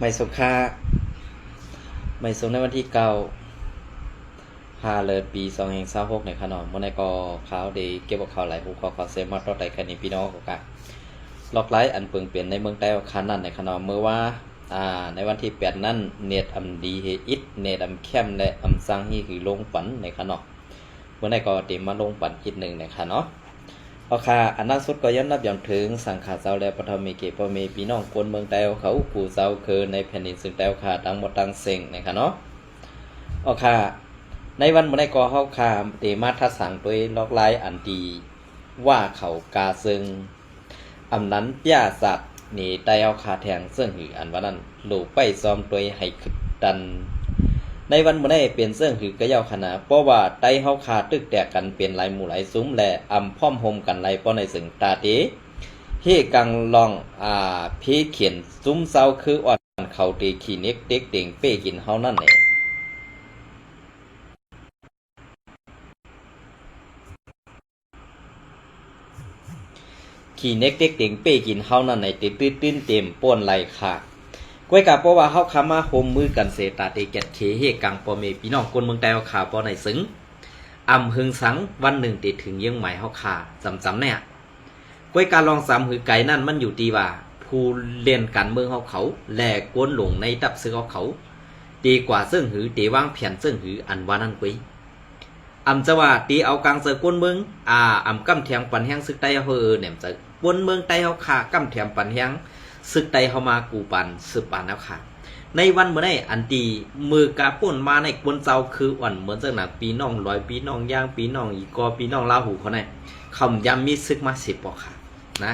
ไม่สุขาไม่สุขในวันที่เก้าพาเลยปี2026ในขนมเมื่อในกอขาวดีเก็บข่าวหลายผู้ขอเซมาต่อใจกันในพี่น้องกะล็อกไลท์อันเปิงเปลี่ยนในเมืองใต้คานั่นในขนมเมื่อว่าในวันที่8นั้นเนตอัมดีเฮอิดเนตอัมเข้มและอัมซังฮีคือลงปันในขนมเมื่อในกอเตรียมมาลงปันอีกหนึ่งในขนมราคาอันล่าสุดก็ย้อนนับย้อนถึงสังขารเจ้าและปฐมีเกปมีพี่น้องคนเมืองแต้วเขาผู้เจ้าคือในแผ่นดินซึ่งแต้วขาตั้งหมดตั้งเซ็งนะครับเนาะราคาในวันเมื่อในกอเขาคาเตมาทัดสั่งโดยล็อกไลน์อันดีว่าเขากาซึ่งอำนั้นย่าสัตว์หนีไตเอาขาแทงซึ่งหืออันวันนั้นหลูไปซ้อมโดยให้ขึ้นดันในวันเมื่อได้เป็นเสื่องหือกระยาวขนาดเพราะว่าไตเฮาขาตึกแตกกันเป็นลายหมู่หลายซุ้มและอำพร้อมโฮมกันลายป้อในสึงตาเตเฮกังลองพีเขียนซุ้มเศร้าคืออ่อนเขาตีขีเน็กเด็กเด่งเป้กินเฮานั่นแหละขีเน็กเด็กเด่งเป้กินเฮานั่นในเตตื้นเต็มป้นไหลขาดก้วยกาเพราะว่าเฮาขามาโฮมมือกันเสตาเตเกตเขเฮกังปอเมพี่น้องคนเมืองใต้เฮาขาปอในสึงอำหึงสังวันหนึ่งติดถึงยังใหม่เฮาขาจำเนี่ยก้วยการลองสามหือไก่นั่นมันอยู่ตีว่าผู้เล่นกันเมืองเฮาเขาแลกวนหลงในตับซื้อเขาดีกว่าซึ่งหือตีวางแผนซึ่งหืออันว่านั่นก้วยอำจะว่าตีเอากลางเสือกวนเมืองอำกำแถงปันแห้งซึกใต้เฮาเนี่ยจะวนเมืองใต้เฮาขากำแถงปันแห้งซึกใต้เฮามากูปันสืบปานแล้วค่ะในวันเมื่อได้อันตีมือกาป่นมาในกวนเจ้าคืออ่อนเหมือนจังหนักปีน้องร้อยปีน้องย่างปีน้องอีกอปีน้องลาหูเขาเนี่ยคำยำมีซึกมา10ปอกค่ะนะ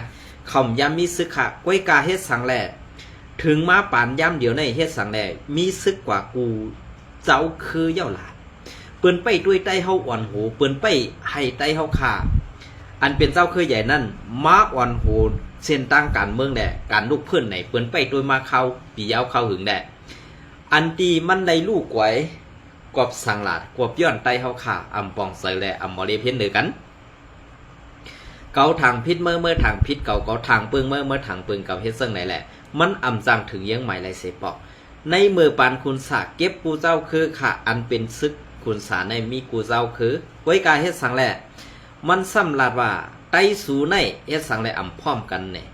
คำยำมีซึกค่ะก้วยกาเฮ็ดสังแหล่ถึงมาป่านยำเดี๋ยวในเฮ็ดสังแหล่มีซึกกว่ากูเจ้าคือเย่าหลานเปิ้นไปด้วยใต้เฮาอ่อนโหเปิ้นไปให้ใต้เฮาขาอันเป็นเจ้าคือใหญ่นั่นมาอ่อนโหเส้นตั้งการเมืองแดการลูกเพื่อนไหนเปิ้นไปโดยมาเข้าปียาวเข้าหึงแดอันตีมันได้ลูกไว้กอบสังหลาดกอบย้อนไตเฮาขาอำปองใส่แลอำมอเลเพ้นเดือกันเกาทางพิษเมื่อทางพิษเกาทางเปิงเมื่อทางเปิงเกาเฮ็ดซึ่งไหนแหละมันอำจังถึงยังใหม่ไรเสปอกในมือปานคุณสาเก็บกูเจ้าคือขาอันเป็นซึกคุณสาในมีกูเจ้าคือไว้กาเฮ็ดสังแหละมันซ้ำลาดว่าไตสูในเฮ็ดสังแลอำพร้อมกันเนี่ย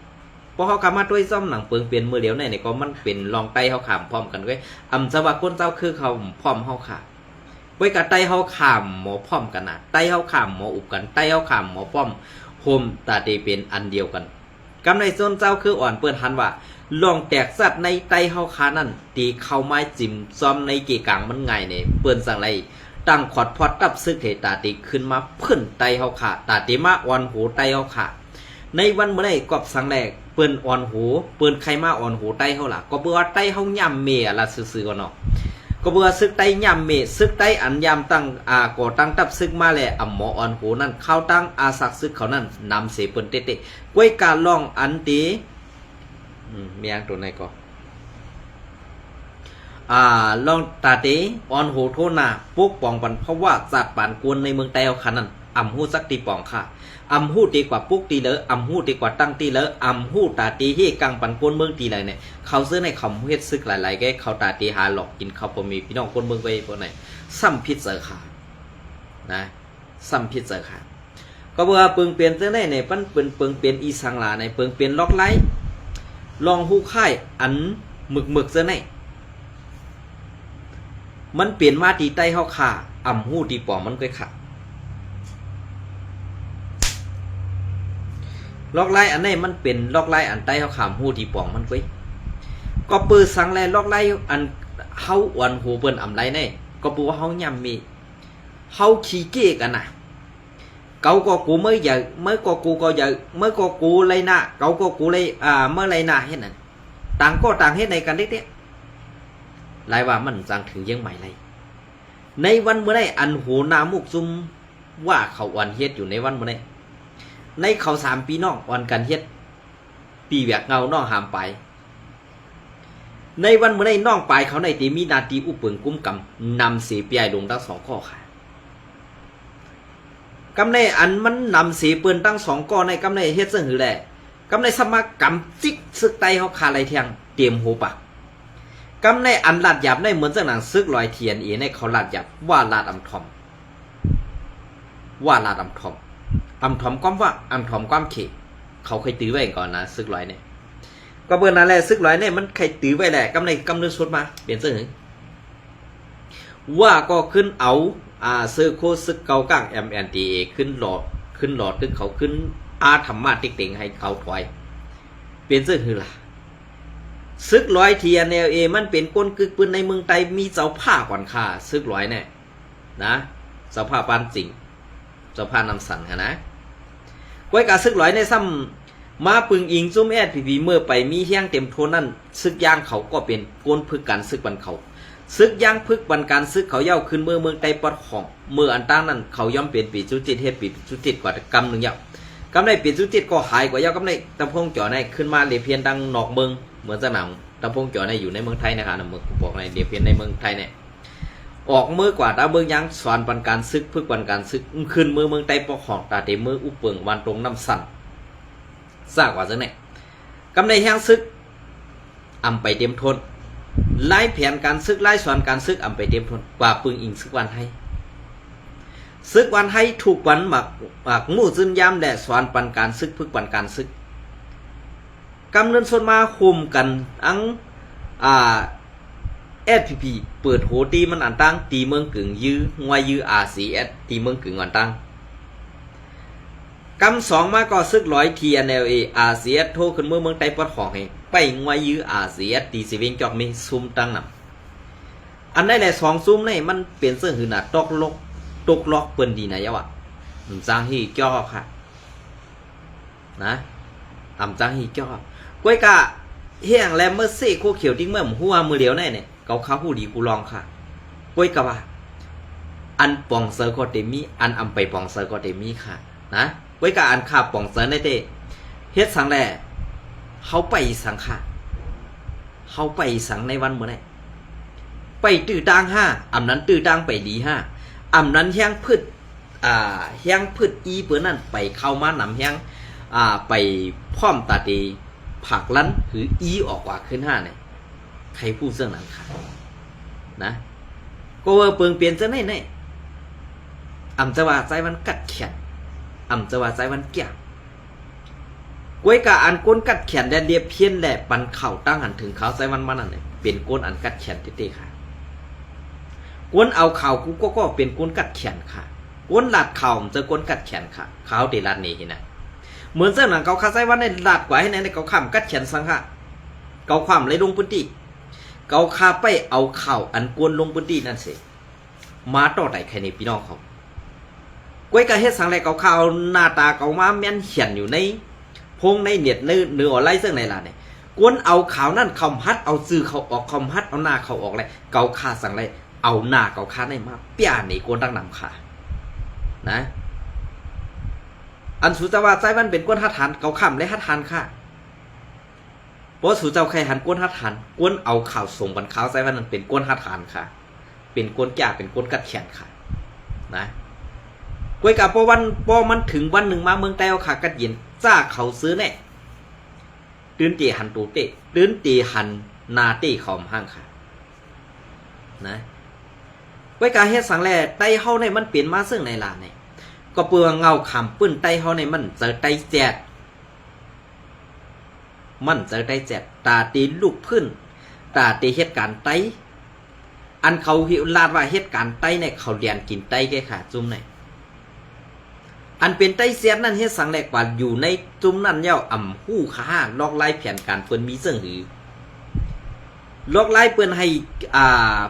พอเขาขามาด้วยซ่อมหนังเปิงเปลี่ยนมือเดียวในก็มันเป็นลองไตเขาขามพร้อมกันไว้อำจะว่าคนเจ้าคือเขาพร้อมเขาขาไว้กับไตเขาขามหมอพร้อมกันนะไตเขาขามหมออุบกันไตเขาขามหมอพร้อมโฮมตาเตเป็นอันเดียวกันกำในโซนเจ้าคืออ่อนเปิ้นหันว่าลองแตกสัตว์ในไตเขาขานั่นตีเข้าไม้จิ้มซ้อมในเกี่กลางมันง่ายเนี่ยเปิ้นสั่งไรตั้งขอดพอดตับซึกเหตาตีขึ้นมาเพิ่นไตเขาขาตาตีมาอ่อนหูไตเขาขาในวันเมื่อไรกอบสังแรกเปิ้นอ่อนหูเปิ้นใครมาอ่อนหูไตเขาล่ะก็เบื่อไตเขาย่ำเมียละซื่อๆกันเนาะก็เบื่อซึกไตย่ำเมียซึกไตอันย่ำตั้งก่อตั้งตับซึกมาแหละอ่ำหมออ่อนหูนั่นเข้าตั้งสักซึกเขานั่นนำเสเปิ้นเตะๆก้วยการลองอันตีมีอย่างตัวไหนก็ลองตาเตอ่อนหูโทนาปุ๊กปองปันเพราะว่าจัดปานกวนในเมืองไต้เอาคันนั้นอ่ำหูสักตีปองค่ะอำหูตีกว่าปุ๊กตีเลออำหูตีกว่าตั้งตีเลออำหูตาตีเฮกังปันกวนเมืองตีไรเนี่ยเขาซื้อในคำเฮ็ดซึกหลายๆแกเขาตาตีหาหลอกกินเขาพอมีพี่น้องคนเมืองไปพวกไหนซ้ำพิษเจอค่ะนะซ้ำพิษเจอค่ะก็เบื่อเปิงเปลี่ยนเจ้าในเนี่ยปั้นเปิงเปลี่ยนอีสังลาในเปิงเปลี่ยนล็อกไลลองหูค่ายอันหมึกเจ้าในมันเปลี่ยนมาตีใต้เฮาขาอำหูตีปอมมันก็ขาล็อกไล่อันนี้มันเป็นล็อกไล่อันใต้เฮาขามหูตีปองมันก็เปิดสังแลล็อกไล่อันเฮาอ่อนหูเปิ้นอำไรแน่ก็ปูว่าเฮาย่ำมีเฮาขี้เก้กันน่ะเกาก็กูเมื่อใหญ่เมื่อก็กูก็ใหญ่เมื่อก็กูไรน่ะเกาก็กูไรเมื่อไรน่ะเฮ็ดนั่นต่างก็ต่างเฮ็ดในกันเด็กๆหลายว่ามันจังถึงยังใหม่ไรในวันเมื่อไรอันหูนามุกซุมว่าเขาอ่อนเฮ็ดอยู่ในวันเมื่อไรในเขา3ปีน้องอ่อนกันเฮ็ดปีแหวกเงาน้องหามไปในวันเมื่อไรน้องไปเขาในตีมีนาตีอุปเปิงกุ้มกำนำเสียปียลงทั้ง2ข้อค่ะกำในอันมันนำเสียเปิ้นตั้ง2ข้อในกำในเฮ็ดซึ่งหือแหละกำในสมกรรมจิกซึกไตเขาคาไรเทียงเตรียมโหปะ กำในอันลาดหยับในเหมือนจากหนังซึกลอยเทียนในเขาลาดหยับว่าลาดอำทอมว่าลาดอำทอมความว่าอำทอมความเขเขาเคยตื้อไว้ก่อนนะซึกลอยเนี่ยก็เบอร์นั้นแหละซึกลอยเนี่ยมันใครตื้อไว้แหละกำในกำเนิดสุดมาเปลี่ยนเสื้อว่าก็ขึ้นเอาเสื้อโคซึกเกากลาง MNDA ขึ้นหลอดตึกเขาขึ้นธรรมะติ๊กๆให้เขาถอยเปลี่ยนเสื้อคือล่ะซึกร้อยเทียนเอมันเป็นก้นกึกปืนในเมืองไทยมีเจ้าผ้าก่อนค่าซึกร้อยเนี่ยนะเจ้าผ้าปานจริงเจ้าผ้านำสั่นนะก้อยกาซึกร้อยในซ้ำมาปึงอิงซุ่มแอดพีเมื่อไปมีเฮี้ยงเต็มโทนั่นซึกย่างเขาก็เป็นก้นพึกกันซึกบันเขาซึกย่างพึกบันการซึกเขาเย้าขึ้นเมืองไทยปอดของเมื่ออันตั้งนั้นเขาย่อมเปลี่ยนปีจุจิตเฮ็ดปีจุจิตกว่ากำหนึ่งเย้ากำในปีจุจิตก็หายกว่าเย้ากำในตะพงจ่อในขึ้นมาเลยเพียนดังนอกเมืองเหมือนสนามตะพงจ่อในอยู่ในเมืองไทยนะครับเมืองบอกในเดียเพียนในเมืองไทยเนี่ยออกมือกว่าตาเมืองยังสอนปันการซึกพึกปันการซึกขึ้นเมืองไทยปอของตาเตมืออุปเปิงวันตรงน้ำสั่นซากว่าจังเนี่ยกำในแห้งซึกไปเต็มทนไล่แผนการซึกไล่สอนการซึกไปเต็มทนกว่าปึงอิงซึกวันไทยซึกวันไทยถูกวันหมักมู่ซึนยามแดดสอนปันการซึกพึกปันการซึกกำเนินส่วนมาคุมกันอังSPP เปิดโหตีมันอันตั้งตีเมืองกึ่งยื้องวยยื้อRCS ตีเมืองกึ่งอันตั้งกำสองมาก็ซึกร้อย TNLA RCS โทรขึ้นเมืองไทยปอดของให้ไปงวยยื้อRCS ตีสิเวงจอกมีซุ่มตั้งนำอันได้แหละสองซุ่มนี่มันเปลี่ยนเสื้อหือหนาตกล็อกเปิ้นดีนะยะวะจางฮีจ้อค่ะนะจางฮีจ้อก้วยกะเฮียงแลมเมอร์ซี่โคเขียวติ้งเมื่อหัวมือเดียวแน่เนี่ยเขาหูดีกูลองค่ะก้วยกะว่าอันปองเซอร์ก็เตมีอันไปปองเซอร์ก็เตมีค่ะนะก้วยกะอันขาปองเซอร์ในเตเฮ็ดสังแลเขาไปสังค่ะเขาไปสังในวันเมื่อไหร่ไปตื้อดัง5นั้นตื้อดังไปดี5นั้นแห้งพืชแห้งพืชอีเปิ้นนั่นไปเข้ามานำแห้งไปพร้อมตาตีผักลั้นหรืออีออกกว่าขึ้น5เนี่ยใครพูดเรื่องนั้นค่ะนะก็ว่าเปิงเปลี่ยนจะไหนจะว่าใจมันกัดแขนจะว่าใจมันเกี่ยก้วยกะอันก้นกัดแขนแดดเดียบเพี้ยนแหละปันเข่าตั้งหันถึงเขาใจมันนั่นเนี่ยเป็นก้นอันกัดแขนเต้ๆค่ะก้นเอาเข่ากูก็เป็นก้นกัดแขนค่ะก้นหลัดเข่าจะก้นกัดแขนค่ะเขาตีหลัดนี่นะเหมือนเส้นหนังเขาคาใจว่าในหลัดกว่าให้ในเขาข้ามกัดแขนสังค่ะเขาความเลยลงพื้นที่เขาคาไปเอาเข่าอันก้นลงพื้นที่นั่นสิมาต่อไหนใครในพี่น้องเขาก้วยกะเฮ็ดสังแรกเขาข่าวหน้าตาเขามาแม่นเขียนอยู่ในพงในเน็ตในเนื้อไล่เสื้อในหลานเนี่ยก้นเอาข่าวนั่นคำฮัดเอาซื้อเขาออกคำฮัดเอาหน้าเขาออกเลยเกาคาสังเลยเอาหน้าเกาคาในมาเปี้ยในก้นตั้งนำค่ะนะอันสุเจ้าว่าใจมันเป็นก้นฮัดหันเกาข้ามและฮัดหันค่ะเพราะสุเจ้าใครหันก้นฮัดหันก้นเอาข่าวส่งบันข่าวใจมันเป็นก้นฮัดหันค่ะเป็นก้นจ่าเป็นก้นกัดแขนค่ะนะก้วยกับพอมันถึงวันหนึ่งมาเมืองไทยเอาขากัดเย็นจ้าเขาซื้อเนี่ยตื่นตีหันตูเตะตื่นตีหันนาเตะขอมห้างค่ะนะก้วยกาเฮ็ดสังแลไตเฮาในมันเปลี่ยนมาซึ่งในลานเนี่ยก็เปลืองเงาขำปื้นไตเฮาในมันเจอไตแจดมันเจอไตแจดตาตีลูกพื้นตาตีเหตุการณ์ไตอันเขาหิวลาดว่าเหตุการณ์ไตเนี่ยเขาเรียนกินไตแกค่ะจุ่มเนี่ยอันเป็นไตเสียดนั่นเฮ็ดสังแรกว่าอยู่ในจุ่มนั่นเย้าหู้ค่าลอกไล่แผนการเปิ้นมีเสื่องหือลอกไล่เปิ้นให้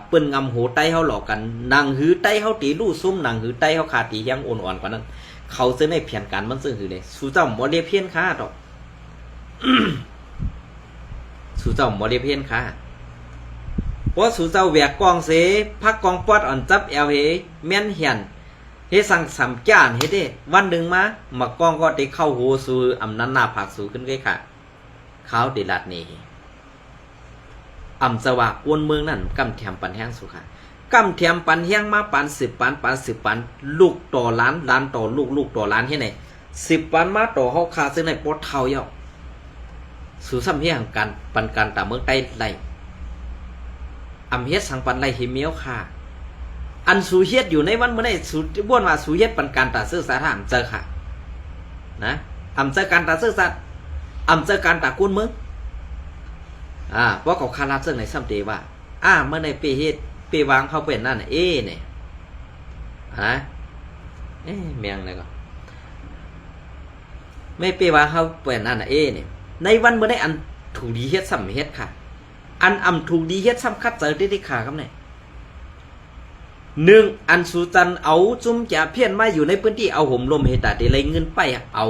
เปิ้นงำโหไตเฮาหลอกกันนางหือไตเฮาตีลู่ซุ่มนางหือไตเฮาขาตียังอ่อนๆกว่านั้นเขาซื้อในแผนการมันเสื่องหือเลยสู่เจ้าบ่ได้เพี้ยนค่าดอก สู่เจ้าบ่ได้เพี้ยนค่าเพราะสู่เจ้าแหวกกองเสพักกองปอดอ่อนจับแอลเฮแม่นเหียนเฮ็ดสั่งสำจ้านเฮ็ดเด้วันหนึ่งมามากองก็ได้เข้าโหสู่นั้นหน้าผักสู่ขึ้นเลยค่ะเขาได้ลัดนี่สว่ากวนเมืองนั่นกำแถมปันแห้งสุค่ะกำแถมปันแห้งมาปัน10ปัน10ปันลูกต่อล้านล้านต่อลูกต่อล้านเฮ็ดไหน10ปันมาต่อเฮาคาซื้อในปอดเท่าเยาสู่ซ้ำเฮียงกันปันกันตามเมืองใต้ไล่ อำเฮ็ดสังปันไรเฮเมียวค่ะอันสูเฮ็ดอยู่ในวันเมื่อไหร่สูบ้วนว่าสูเฮ็ดปันการตัดเสื้อสาถามเจอค่ะนะอำเจอการตัดเสื้อสัตว์อำเจอการตัดกุ้นมึงเพราะเขาคาราเสื้อในซ้ำเตว่าเมื่อในเปเฮ็ดเปวางเขาเป็นนั่นเนี่ยเมียงเลยก็ไม่เปวางเขาเป็นนั่นเนี่ยในวันเมื่อไหร่อันถูกดีเฮ็ดซ้ำเฮ็ดค่ะอันถูกดีเฮ็ดซ้ำคัดเจอได้ขาครับเนี่ยหนึ่งอันสูจันเอาจุ่มจะเพี้ยนมาอยู่ในพื้นที่เอาห่มลมเฮตาเดลัยเงินไปเอา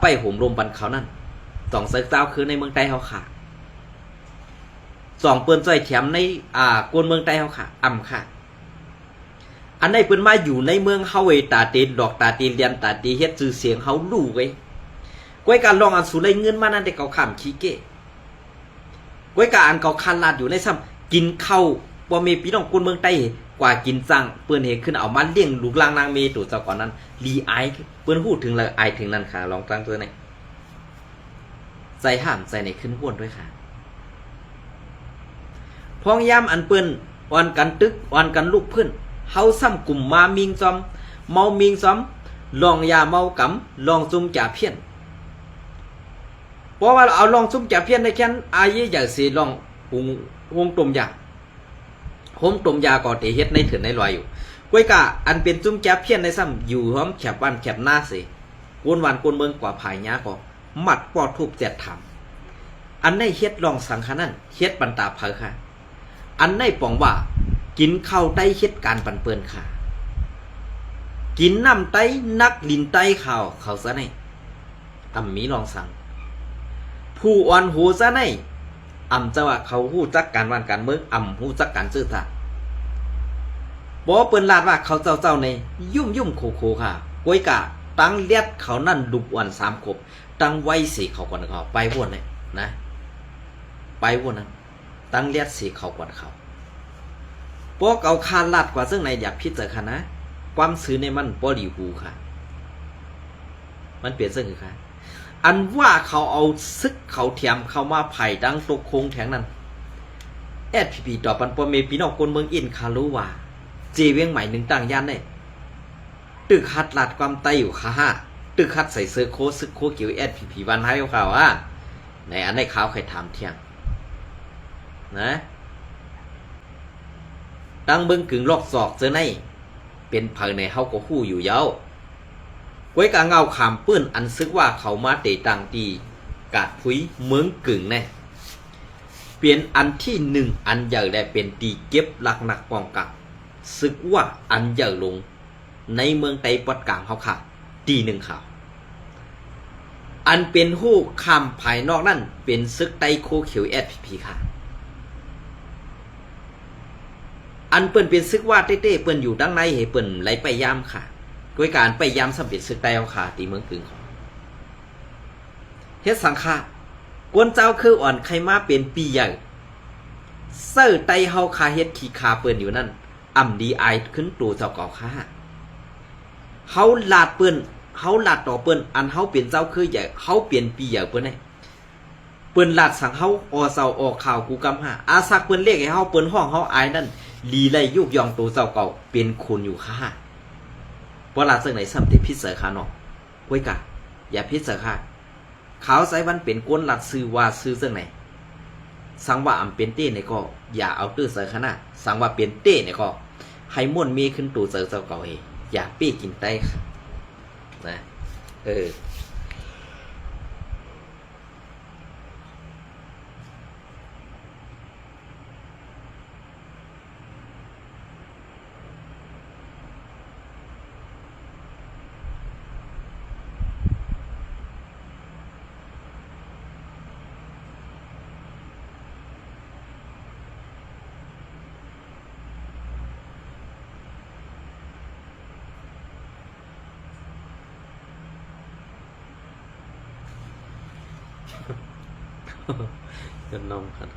ไปห่มลมบันเขานั่นสองเสือเจ้าคือในเมืองใต้เขาค่ะสองเปิ้นใจแถมในกวนเมืองใต้เขาค่ะค่ะอันในเปิ้นมาอยู่ในเมืองเฮาเวตาเตนดอกตาเตนเรียนตาเตเฮ็ดชื่อเสียงเฮาลู่ไว้ก้อยการลองอันสูเลยเงินมานั่นได้เขาข้ามขี้เก้ก้อยการอันเขาคันลาดอยู่ในซ้ำกินข้าวบ่มีพี่น้องคนเมืองใต้กว่ากินจังเปิ้นเฮ็ดขึ้นเอามาเลี้ยงลูกลางนางเมตัวเจ้าก่อนนั้นลีไอเปิ้นพูดถึงละไอถึงนั่นค่ะลองตั้งตัวนี่ใจห้ามใจในขึ้นห้วนด้วยค่ะพองยามอันเปิ้นอ่อนกันตึกอ่อนกันลูกเพิ่นเฮาซ้ำกลุ่มมามิงซอมเมามิงซอมลองยาเมากำลองซุ่มจ่าเพี้ยนเพราะว่าเอาลองซุ่มจ่าเพี้ยนในแค่นอายุอย่างสิลองหุงต้มยาโฮมต้มยาก่อเตเฮ็ดในถือในลอยอยู่ก้วยกะอันเป็นจุ้มแจ๊บเพี้ยนในซ้ำอยู่หอมแฉบวันแฉบหน้าสิกวนวันกวนเมืองกว่าภายญาก็หมัดปอดทุบแจดทำอันในเฮ็ดลองสังขนั่นเฮ็ดปันตาเพอค่ะอันในปองว่ากินข้าวได้เฮ็ดการปันเปิ้นค่ะกินน้ำไตนักลินไตข้าวเขาซะในมีลองสั่งผู้อ่อนหูซะในจะว่าเขาหู้จักการวันการเมืองหู้จักการซื่อสัตย์บ่เปิ้นลาดว่าเขาเจ้าในยุ่มโคค่ะก้อยกะตั้งเลียดเขานั่นดุบวัน3ขบตั้งไว้4เขาก่อนเขาไปวนเลยนะไปวนนั้นตั้งเลียด4เขาก่อนเขาพวกเอาคาลาดกว่าซึ่งในอยากพิจารณานะความซื้อในมันบ่ดีหูค่ะมันเปลี่ยนซึ่งคือค่ะอันว่าเขาเอาซึกเขาเทียมเข้ามาไผ่ดังตกโคงแถงนั้นSPP ต่อปันปอเมพี่น้องคนเมืองอินคารู้ว่าเจเวียงใหม่หนึ่งต่างย่านเนี่ยตึกฮัดลาดความไตอยู่ค่ะตึกฮัดใส่เสื้อโค้ซึกโคเกี่ยวSPP วันให้ข่าวว่าในอันในข่าวใครถามเที่ยงนะตั้งเบิ้งกึ่งลอกศอกเจอในเป็นเผยในเฮาก็ฮู้อยู่เย้าก้วยกะเงาขามปื้นอันซึกว่าเขามาเตะต่างตีกาดพุ้ยเมืองกึ่งแน่เปลี่ยนอันที่หนึ่งอันใหญ่ได้เป็นตีเก็บหลักหนักปองกับซึกว่าอันใหญ่ลงในเมืองไต้ปอดกลางเขาค่ะตีหนึ่งข่าวอันเป็นหู้คำภายนอกนั่นเป็นซึกไต้โคเขียวSPPค่ะอันเปิ้นเป็นซึกว่าเต้ๆเปิ้นอยู่ด้านในให้เปิ้นไหลไปยามค่ะด้วยการไปยามสำเร็จซึกไต้เอาขาตีเมืองกึ่งของเฮ็ดสังฆากวนเจ้าคืออ่อนใครมาเป็นปีใหญ่เสื้อไต้เฮาคาเฮ็ดขี้คาเปิ้นอยู่นั่นดีไอขึ้นตัวเจ้าเก่าค่ะเฮาลาดเปิ้นเฮาลาดต่อเปิ้นอันเฮาเป็นเจ้าคือใหญ่เฮาเปลี่ยนปีใหญ่เปิ้นให้เปิ้นลาดสั่งเฮาอเซาออกข่าวกูกำหาอาซักเปิ้นเรียกให้เฮาเปิ้นห้องเฮาอายนั่นลีไลยุกยองตัวเจ้าเก่าเป็นคนอยู่ค่ะเพราะลาซึ่งในซ้ำที่พิเศษค่ะเนาะก้วยกะอย่าพิเศษค่ะเขาใส่วันเป็นก้นหลัดซื้อว่าซื้อซึ่งไหนสังว่าเป็นเต้เนี่ยก็อย่าเอาตื้อเสือขนาดสังว่าเป็นเต้เนี่ยก็ให้ม่วนมีขึ้นตัวเสือเจ้าเก่าอย่าปี้กินไต้ค่ะนะก็น้องครับ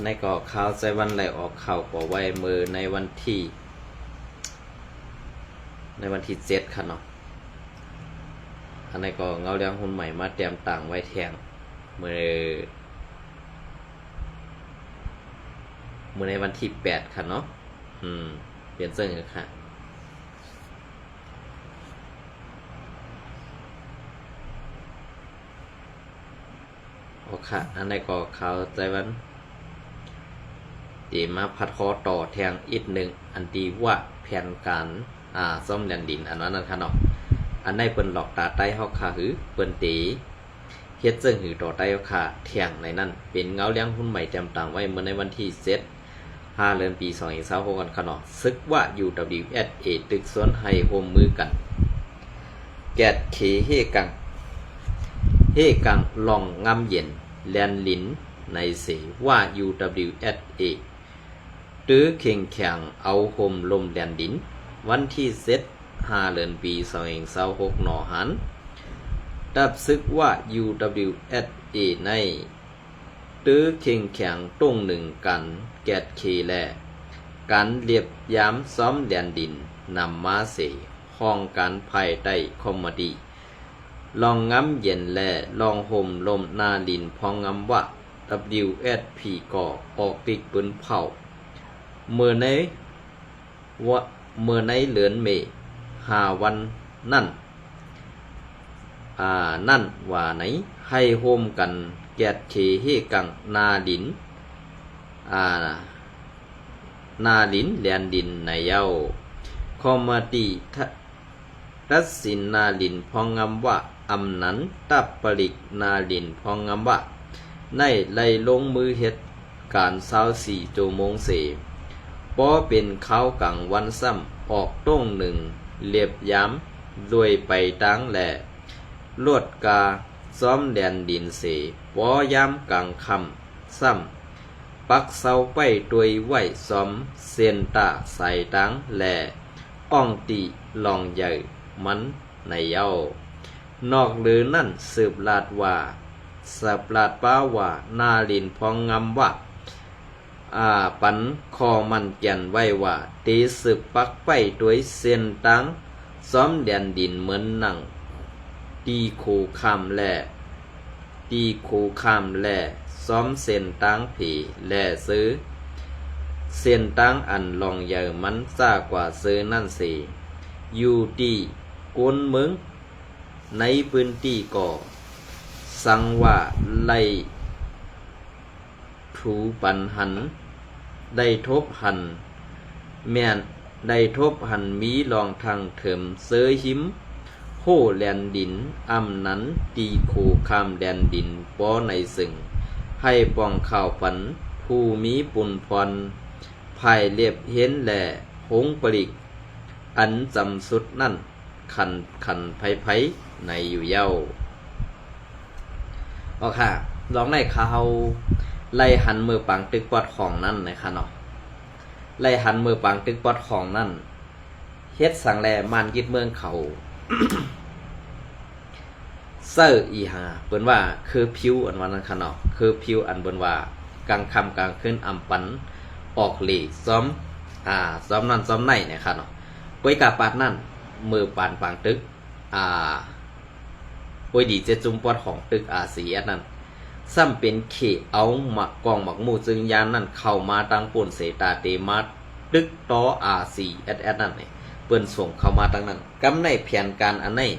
นนี้ก็ข่าวใจวันไหลออกข่าวก็ไว้มือในวันที่7ค่ะเนาะอันนี้ก็เงาเลี้ยงหุ้นใหม่มาเตรียมต่างไว้แทงมือในวันที่8ค่ะเนาะเปลี่ยนเสื้อค่ะโอเคอันนี้ก็ข่าวใจวันที่มาพัดคอต่อแทงอีกหนึ่งอันดีว่าแผนการซ่อมแดนดินอันนั้นค่ะเนาะอันนี้เปิ้นหลอกตาใต้เฮาค่ะหือเปิ้นตีเฮ็ดซึ่งหือต่อใต้เฮาค่ะแทงในนั้นเป็นเงาเลี้ยงหุ้นใหม่เตรียมต่างไว้เมื่อในวันที่5 เดือนปี2026กันค่ะเนาะซึกว่า UWSA ตึกสวนไฮโฮมมือกันแกดเคเฮกังลองงำเย็นแลนลินในเสว่า UWSA ตื้อเข่งแข่งเอาโฮมลมแลนดินวันที่5 เดือนปี2026หนอหันดับซึกว่า UWSA ในตื้อเข่งแข่งตรงหนึ่งกันแกดเคแลการเรียบย้ำซ้อมแดนดินนำมาเสห้องการภายใต้คอมมดีลองง้ำเย็นและลองห่มลมนาลินพองง้ำว่า WSP ก่อออกติกปืนเผาเมื่อในเหลือนเม5 วันนั่นว่าไหนให้โฮมกันแกดเคเฮกังนาลินแลนดินในเย้าคอมมาตีทัศสินนาลินพองงำว่าอำนั้นตับปริกนาลินพองงำว่าในไล่ลงมือเฮ็ดการ24 ชั่วโมงเสป้อเป็นข้าวกังวันซ้ำออกต้งหนึ่งเรียบย้ำด้วยไปตั้งแหล่ลวดกาซ้อมแดนดินเสป้อย้ำกังคำซ้ำปักเสาไปด้วยไหวซ้อมเซียนตาใส่ตั้งแหล่อ่องตีลองใหญ่มันในเย้านอกหรือนั่นสืบลาดว่าสับลาดป้าว่านาลินพองงำว่าปันคอมันแก่นไว้ว่าตีสืบปักไปด้วยเส้นตั้งซ้อมแดนดินเหมือนหนังตีคูคำแล่ซ้อมเส้นตั้งผีแล่ซื้อเส้นตั้งอันลองใหญ่มันซ่ากว่าซื้อนั่นสิอยู่ที่ก้นเมืองในพื้นที่ก่อสังว่าไล่ถูปันหันได้ทบหันแม่นได้ทบหันมีลองทางเถิมเสยหิมโหแลนดินอำนั้นตีโคคามแดนดินป้อในสึงให้ปองข่าวปันผู้มีปุนพรภายเรียบเห็นแหล่หงปริกอันจำสุดนั่นขันไผในอยู่เย้าโอเคลองในข่าวไล่หันมือปังตึกปอดของนั่นนะคะเนาะไล่หันมือปังตึกปอดของนั่นเฮ็ดสังแลมันยึดเมืองเขา เซอร์อีหาเปิ้นว่าคือผิวอันวันนั้นค่ะเนาะคือผิวอันเปิ้นว่ากลางค่ำกลางคืนอำปันออกหลีซ้อมนั่นซ้อมในเนี่ยค่ะเนาะก้อยกาปาดนั่นมือปานปังตึกโอ้ยดีเจจุมปอดของตึกสีอันนั้นซ้ำเป็นเขเอาหมักกองหมักหมู่จึงยานนั่นเข้ามาตั้งป่นเสตาเตมาตึกต่อสีนั่นนี่เปิ้นส่งเข้ามาตั้งนั้นกำในแผนการอันนี้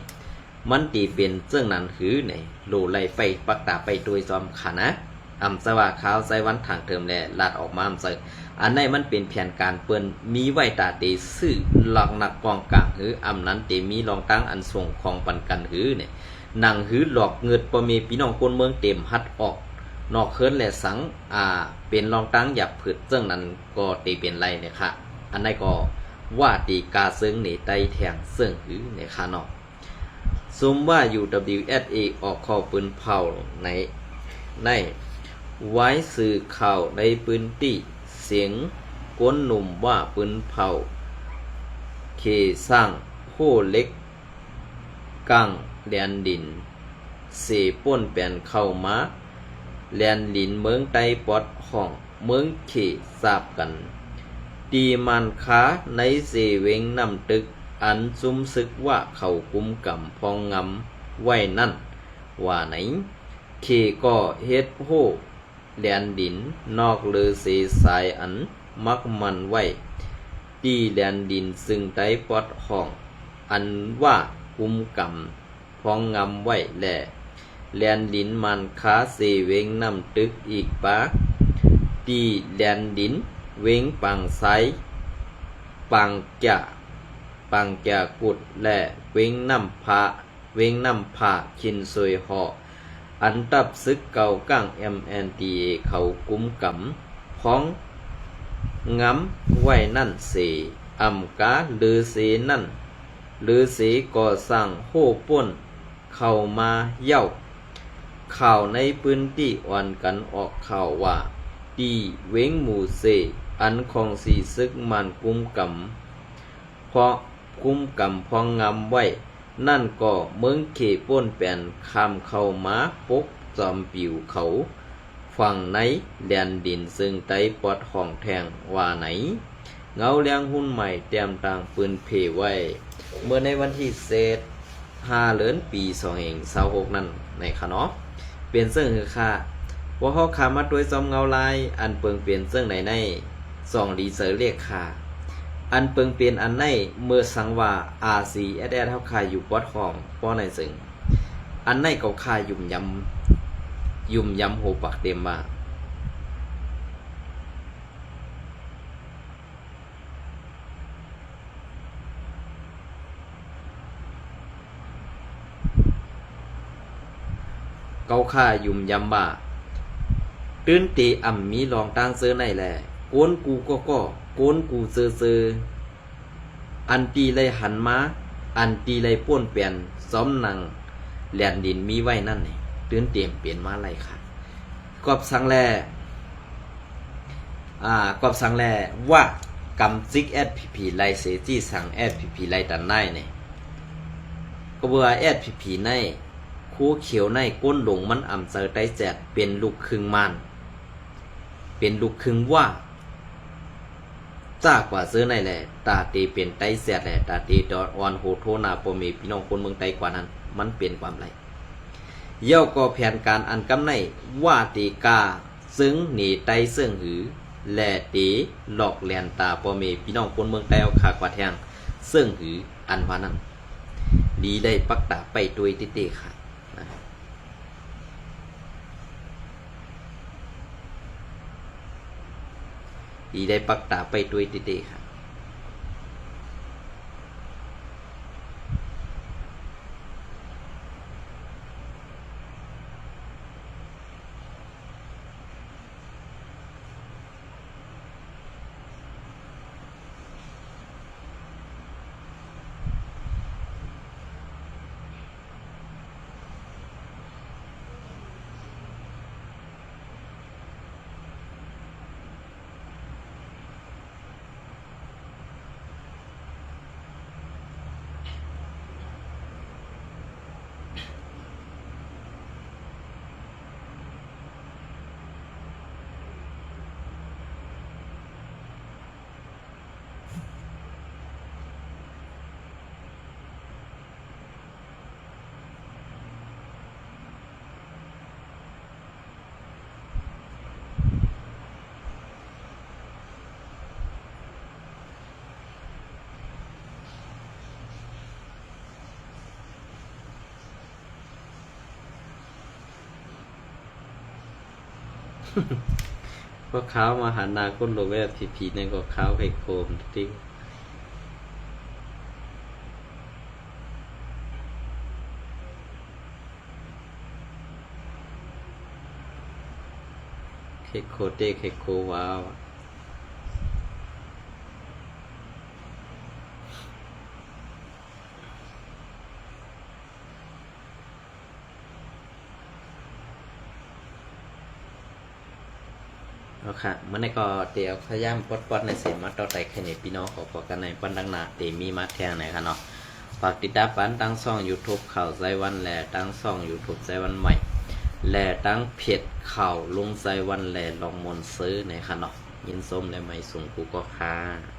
มันตีเป็นเรื่องนั้นหือในโลไลไปปักตาไปโดยจอมขานะอำสว่าขาวใส่วันทางเทิมแลลาดออกมาอำเสอันนี้มันเป็นแผนการเปิ้นมีไว้ตาเตซื้อหลักนักกองกลางหืออำนั้นเตมีรองตั้งอันส่งของปันกันหือเนี่ยหนังหือหลอกเงิดปมีพี่น้องคนเมืองเต็มฮัดออกนอกเคินและสังเป็นรองตั้งหยับผืดเจ้งนั้นก็ตีเป็นไรเนี่ยค่ะอันนี้ก็ว่าตีกาเซิงในไตแทงเซิงหือเนี่ยค่ะเนาะซุมว่า UWSA ออกข้อปืนเผาในไว้สื่อข่าวในพื้นที่เสียงก้นหนุ่มว่าปืนเผาเคสร้างโหเล็กกังแดนดินเสป่นแปลนเข้ามาแลนลินเมืองไต้ปอดห้อง เมืองเขทราบกันตีมันค้าในเสเวงนำตึกอันซุมซึกว่าเขากุมกำพองงำไว้นั่นว่าไหนเขก็เฮ็ดโหแดนดินนอกเลือเสสายอันมักมันไว้ตีแดนดินซึ่งไต้ปอดห้องอันว่ากุมกำพองงำไว้แลแลนดินมันค้าเสเวงนำตึกอีกปะตีแดนดินเวงปังไซปังจะกุดและเวงน้ำผาชินซวยหออันตับซึกเก่าก้าง MNDA เขากุมกำพ้องงำไว้นั่นเสอำกาลือเสนั่นลือเสก่อสร้างโหป่นเข้ามาเย้าข่าวในพื้นที่อ่อนกันออกข่าวว่าตีเวงหมู่เสอันของสีซึกมันกุมกำเพราะกุมกำพองงำไว้นั่นก็เมืองเขป่นแป่นคำเข้ามาปกจอมปิวเขาฝั่งในแดนดินซึ่งไต้ปอดห้องแทงว่าไหนเงาเลี้ยงหุ้นใหม่เตรียมต่างปืนเพไว้เมื่อในวันที่5 เดือนปี2526นั่นในค่ะเนาะเปลี่ยนเสื้อคือค่ะว่าเขาขามาด้วยซอมเงาลายอันเปิงเปลี่ยนเสื้อใน2ดีเซอร์เรียกค่ะอันเปิงเปลี่ยนอันในเมื่อสังว่า RCSS เฮาคายอยู่ปอดห้องป้อในซึ่งอันในเก่าคายยุ่มยำโหปักเต็มว่าเก่าคายยุ่มยำบ่าตื้นตีอ่ำมีลองตั้งเสื้อในแหละโกนกูก็โกนกูเซออันตีเลยหันมาอันตีเลยป้วนเปลี่ยนซ้อมนังแหลนดินมีไว้นั่นนี่ตื้นเตรียมเปลี่ยนมาไรค่ะกอบสังแลว่ากำซิกแอดพีไลเซจี้สั่งแอดพีไลตันในเนี่ยก็เบื่อแอดพีในคู่เขียวในก้นหลงมันอ่ำเซอร์ไตแจกเป็นลูกครึ่งมันเป็นลูกครึ่งว่าจากกว่าซื้อในแหละตาตีเป็นไตแสดแหละตาตีดอออนโหโทนาโปเมพี่น้องคนเมืองไตกว่านั้นมันเปลี่ยนความไรเย่าก็แผนการอันกำในว่าตีกาซึ่งหนีไตเสื่องหือแหล่ตีหลอกแลนตาโปเมพี่น้องคนเมืองไตเอาขากว่าแทงเสื่องหืออันว่านั้นดีได้ปักตาไปตัวติค่ะดีได้ปักตาไปด้วยติๆค่ะพวกเขามาหันนาก้นโลเวลผีๆนั่นก็เขาไข่โคมติ้งไข่โคเต้ไข่โคว้าวเอาค่ะเมื่อในก็เดี๋ยวพยายามปอดในเสียงมาต่อไต่แค่นี้พี่น้องขอกันในปันดังหนาเตมีมาแทงไหนค่ะเนาะฝากติดตามปันตั้งช่อง YouTube ข่าวใจวันแหล่ตั้งช่อง YouTube ใจวันใหม่ แหล่ตั้งเผ็ดข่าวลงใจวันแหล่ลองมนซื้อในค่ะเนาะยินส้มและไม่สูงกูก็ค่ะ